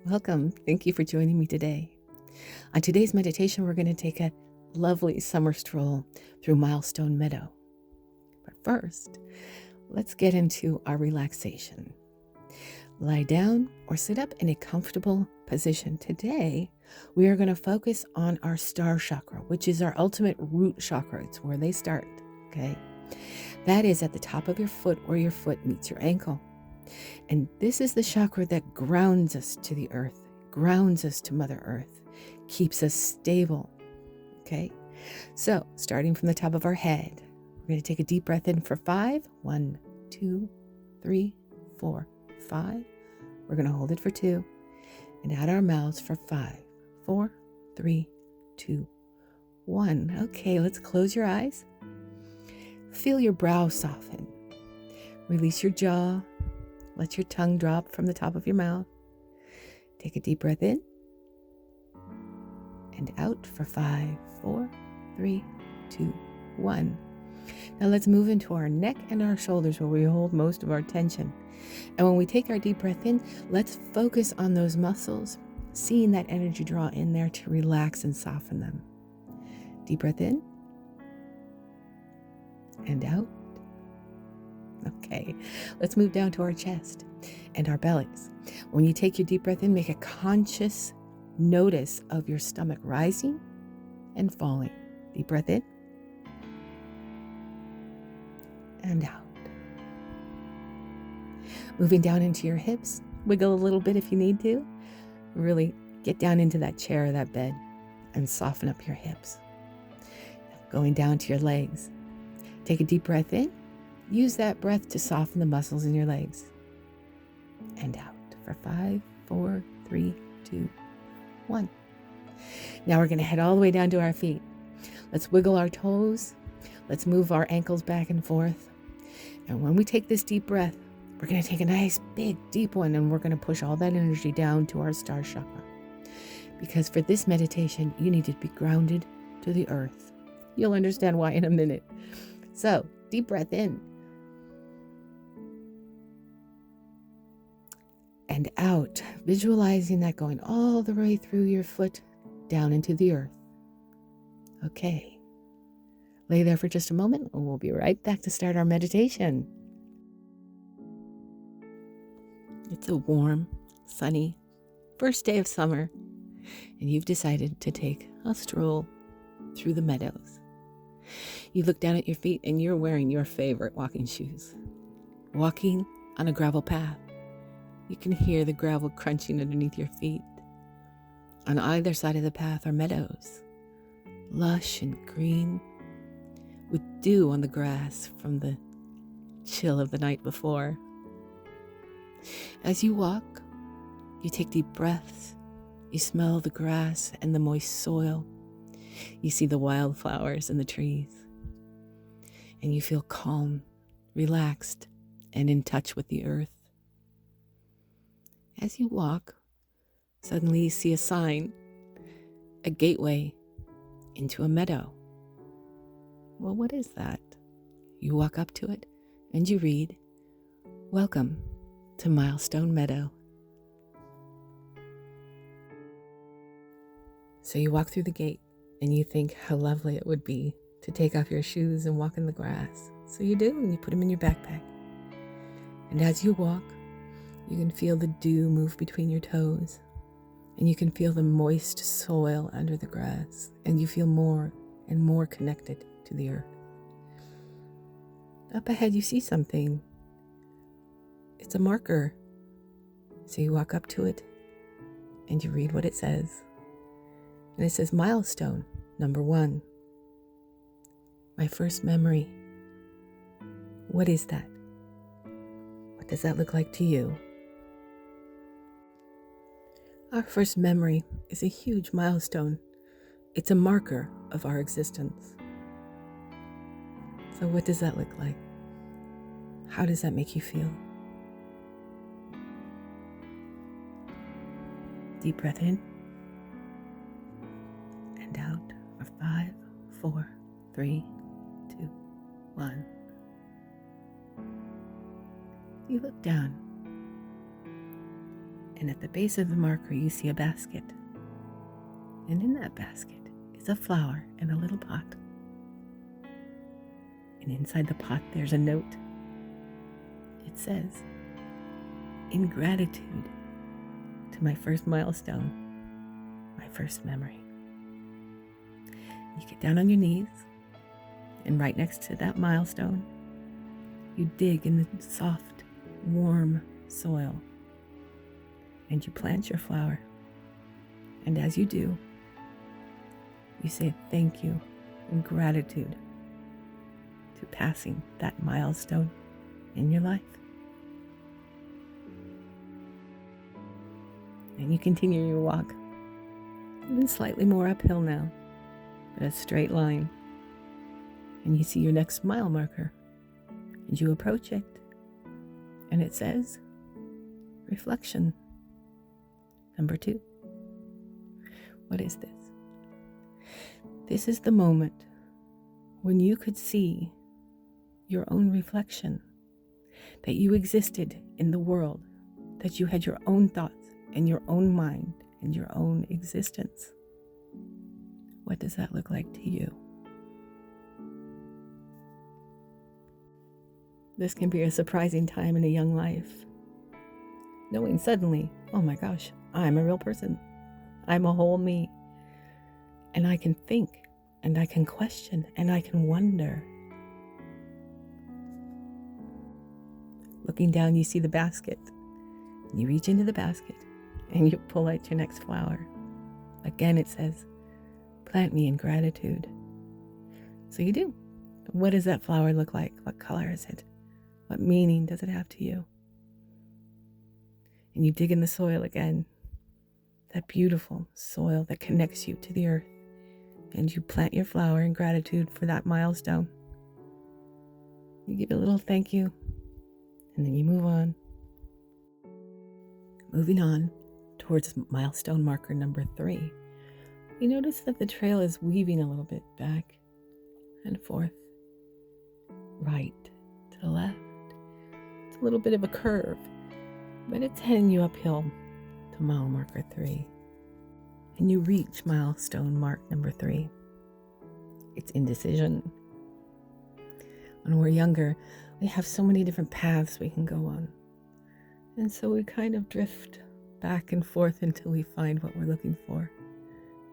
Welcome. Thank you for joining me today. On today's meditation, we're going to take a lovely summer stroll through Milestone Medow. But first, let's get into our relaxation. Lie down or sit up in a comfortable position. Today, we are going to focus on our star chakra, which is our ultimate root chakra. It's where they start, okay? That is at the top of your foot where your foot meets your ankle. And this is the chakra that grounds us to the earth, grounds us to Mother Earth, keeps us stable, okay? So, starting from the top of our head, we're going to take a deep breath in for 5. 1, 2, 3, 4, 5. We're going to hold it for 2. And out our mouths for 5, 4, 3, 2, 1. Okay, let's close your eyes. Feel your brow soften. Release your jaw. Let your tongue drop from the top of your mouth. Take a deep breath in and out for 5, 4, 3, 2, 1. Now let's move into our neck and our shoulders where we hold most of our tension. And when we take our deep breath in, let's focus on those muscles, seeing that energy draw in there to relax and soften them. Deep breath in and out. Okay, let's move down to our chest and our bellies. When you take your deep breath in, make a conscious notice of your stomach rising and falling. Deep breath in and out. Moving down into your hips, wiggle a little bit if you need to. Really get down into that chair or that bed and soften up your hips. Going down to your legs. Take a deep breath in. Use that breath to soften the muscles in your legs. And out for 5, 4, 3, 2, 1. Now we're going to head all the way down to our feet. Let's wiggle our toes. Let's move our ankles back and forth. And when we take this deep breath, we're going to take a nice, big, deep one, and we're going to push all that energy down to our star chakra. Because for this meditation, you need to be grounded to the earth. You'll understand why in a minute. So, deep breath in. And out, visualizing that going all the way through your foot down into the earth. Okay. Lay there for just a moment and we'll be right back to start our meditation. It's a warm, sunny first day of summer, and you've decided to take a stroll through the meadows. You look down at your feet and you're wearing your favorite walking shoes. Walking on a gravel path. You can hear the gravel crunching underneath your feet. On either side of the path are meadows, lush and green, with dew on the grass from the chill of the night before. As you walk, you take deep breaths. You smell the grass and the moist soil. You see the wildflowers and the trees. And you feel calm, relaxed, and in touch with the earth. As you walk, suddenly you see a sign, a gateway into a meadow. Well, what is that? You walk up to it and you read, "Welcome to Milestone Medow." So you walk through the gate and you think how lovely it would be to take off your shoes and walk in the grass. So you do, and you put them in your backpack. And as you walk, you can feel the dew move between your toes, and you can feel the moist soil under the grass, and you feel more and more connected to the earth. Up ahead, you see something. It's a marker. So you walk up to it, and you read what it says. And it says, "Milestone number 1. My first memory." What is that? What does that look like to you? Our first memory is a huge milestone. It's a marker of our existence. So what does that look like? How does that make you feel? Deep breath in and out for 5, 4, 3, 2, 1. You look down And at the base of the marker, you see a basket. And in that basket is a flower in a little pot. And inside the pot, there's a note. It says, "In gratitude to my first milestone, my first memory." You get down on your knees, and right next to that milestone, you dig in the soft, warm soil, and you plant your flower. And as you do, you say thank you and gratitude to passing that milestone in your life. And you continue your walk, even slightly more uphill now, but a straight line. And you see your next mile marker, and you approach it, and it says, reflection number 2. What is this? This is the moment when you could see your own reflection, that you existed in the world, that you had your own thoughts and your own mind and your own existence. What does that look like to you? This can be a surprising time in a young life, knowing suddenly, oh my gosh, I'm a real person. I'm a whole me. And I can think, and I can question, and I can wonder. Looking down, you see the basket. You reach into the basket, and you pull out your next flower. Again, it says, plant me in gratitude. So you do. What does that flower look like? What color is it? What meaning does it have to you? And you dig in the soil again, that beautiful soil that connects you to the earth, and you plant your flower in gratitude for that milestone. You give a little thank you, and then you move on. Moving on towards milestone marker number 3, you notice that the trail is weaving a little bit back and forth, right to left. It's a little bit of a curve, but it's heading you uphill to mile marker 3. And you reach milestone mark number 3. It's indecision. When we're younger, we have so many different paths we can go on. And so we kind of drift back and forth until we find what we're looking for.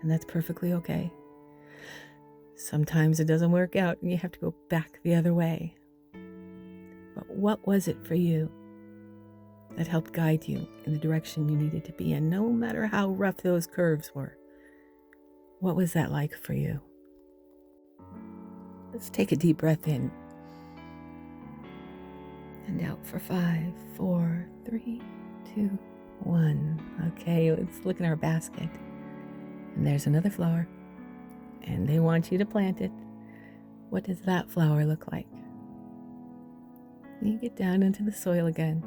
And that's perfectly okay. Sometimes it doesn't work out and you have to go back the other way. But what was it for you that helped guide you in the direction you needed to be in, no matter how rough those curves were? What was that like for you? Let's take a deep breath in and out for 5, 4, 3, 2, 1. Okay, let's look in our basket. And there's another flower, and they want you to plant it. What does that flower look like? You get down into the soil again,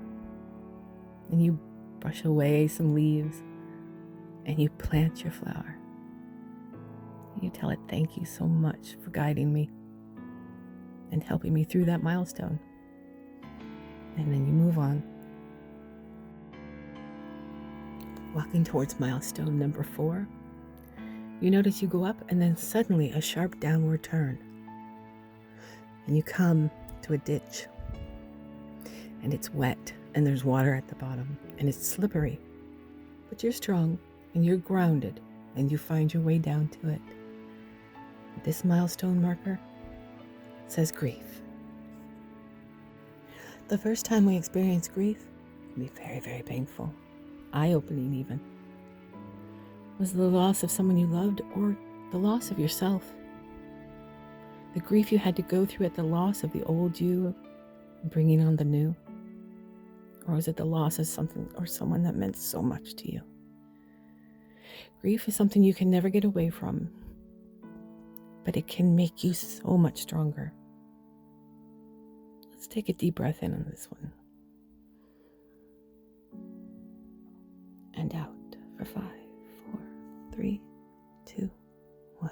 and you brush away some leaves, and you plant your flower. You tell it, thank you so much for guiding me and helping me through that milestone. And then you move on. Walking towards milestone number 4, you notice you go up and then suddenly a sharp downward turn. And you come to a ditch. And it's wet and there's water at the bottom and it's slippery. But you're strong and you're grounded and you find your way down to it. This milestone marker says grief. The first time we experience grief can be very, very painful, eye-opening even. Was the loss of someone you loved or the loss of yourself? The grief you had to go through at the loss of the old you and bringing on the new? Or was it the loss of something or someone that meant so much to you? Grief is something you can never get away from, but it can make you so much stronger. Let's take a deep breath in on this one. And out for 5, 4, 3, 2, 1.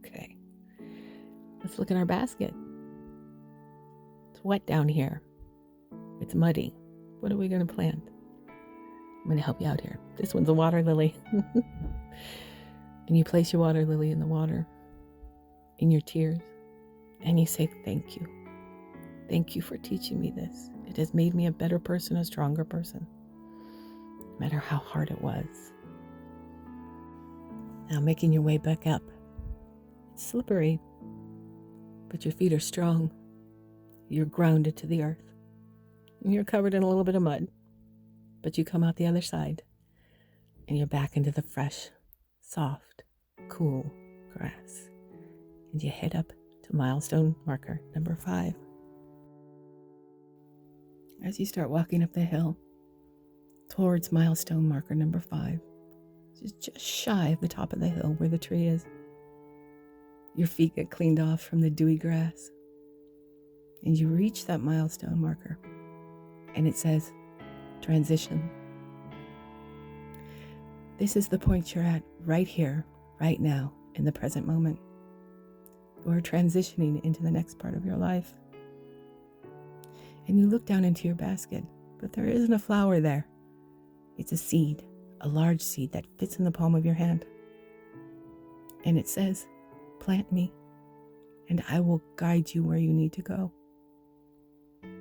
Okay. Let's look in our basket. It's wet down here. It's muddy. What are we going to plant? going to help you out here. This one's a water lily. And you place your water lily in the water, in your tears, and you say, thank you. Thank you for teaching me this. It has made me a better person, a stronger person, no matter how hard it was. Now making your way back up. It's slippery, but your feet are strong. You're grounded to the earth. And you're covered in a little bit of mud, but you come out the other side, and you're back into the fresh, soft, cool grass. And you head up to milestone marker number 5. As you start walking up the hill towards milestone marker number 5, just shy of the top of the hill where the tree is, your feet get cleaned off from the dewy grass, and you reach that milestone marker, and it says, transition. This is the point you're at right here, right now, in the present moment. You are transitioning into the next part of your life. And you look down into your basket, but there isn't a flower there. It's a seed, a large seed that fits in the palm of your hand. And it says, plant me, and I will guide you where you need to go.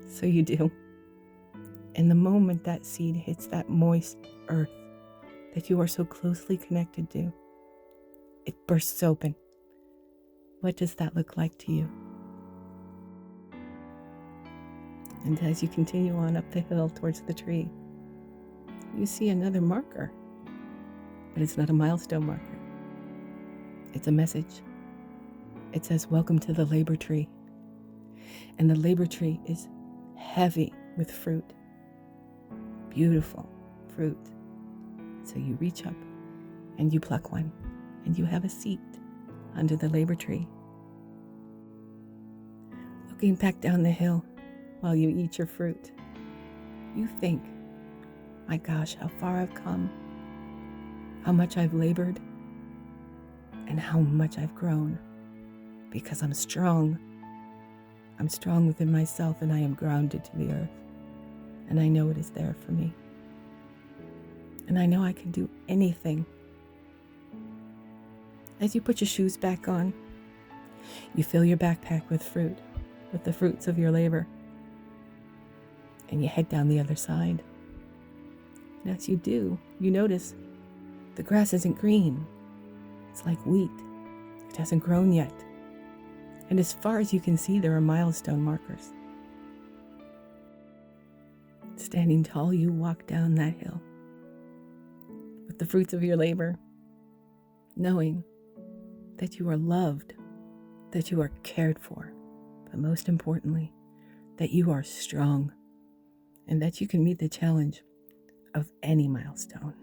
So you do. And the moment that seed hits that moist earth that you are so closely connected to, it bursts open. What does that look like to you? And as you continue on up the hill towards the tree, you see another marker. But it's not a milestone marker. It's a message. It says, welcome to the labor tree. And the labor tree is heavy with fruit. Beautiful fruit. So you reach up and you pluck one, and you have a seat under the labor tree. Looking back down the hill while you eat your fruit, you think, my gosh, how far I've come, how much I've labored, and how much I've grown, because I'm strong. I'm strong within myself, and I am grounded to the earth, and I know it is there for me. And I know I can do anything. As you put your shoes back on, you fill your backpack with fruit, with the fruits of your labor, and you head down the other side. And as you do, you notice the grass isn't green. It's like wheat. It hasn't grown yet. And as far as you can see, there are milestone markers. Standing tall, you walk down that hill with the fruits of your labor, knowing that you are loved, that you are cared for, but most importantly, that you are strong and that you can meet the challenge of any milestone.